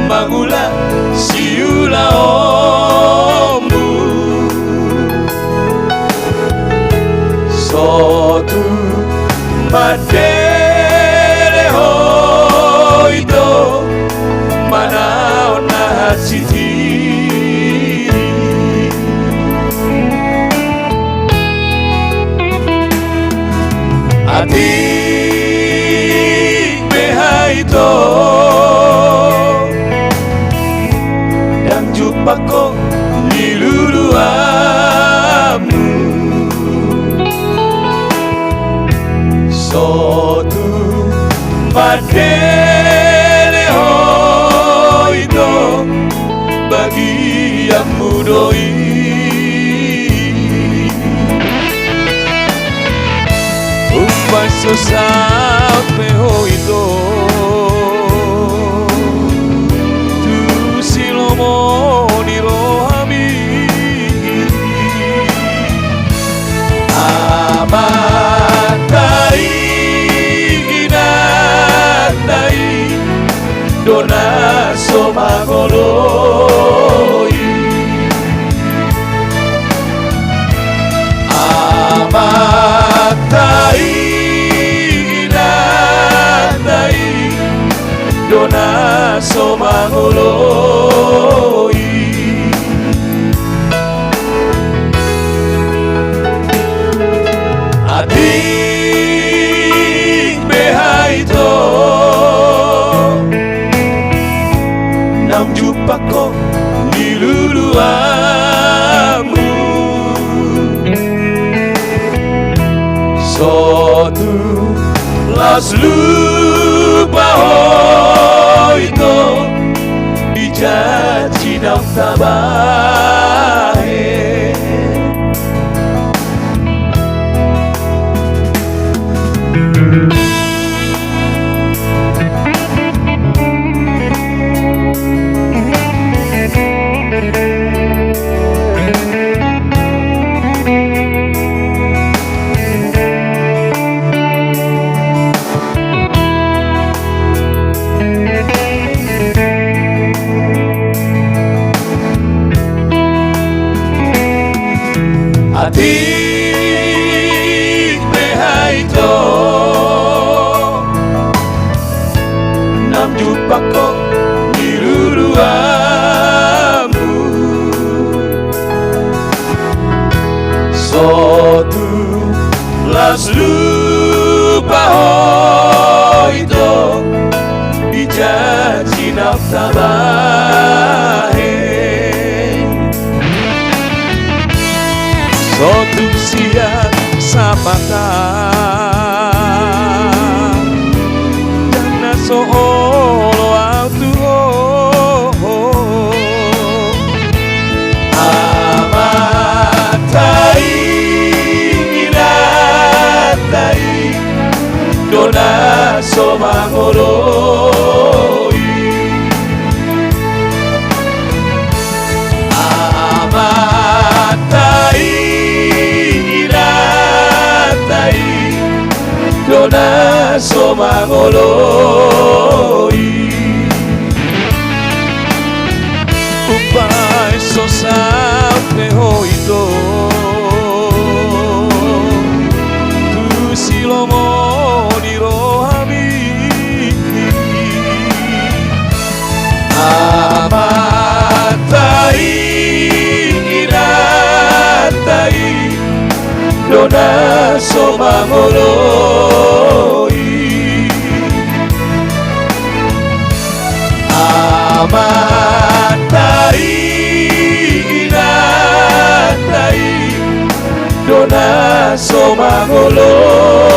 Magula siula ombu sotu madele hoido mana ona sitiri ati behaito Pako niluluamu sotu padele hoido bagi yang mudoi umpai sosape hoido tu silomo Dona somagoloi amatai natai Dona somagoloi adik behaito Pako niluluamu sotu las lupa hoito dijanji dan tabahe Adik behaito nam jupako niluluamu sotu las lupa hoito dijanji naftabahe sotu siang sapatan jana soolo autuho amatai iratai dona somangoloi amatai Dona somangoloi Upai sosape hoito Tu silomo nirohami Amatai iratai Dona somangoloi amatai iratai Dona somangoloi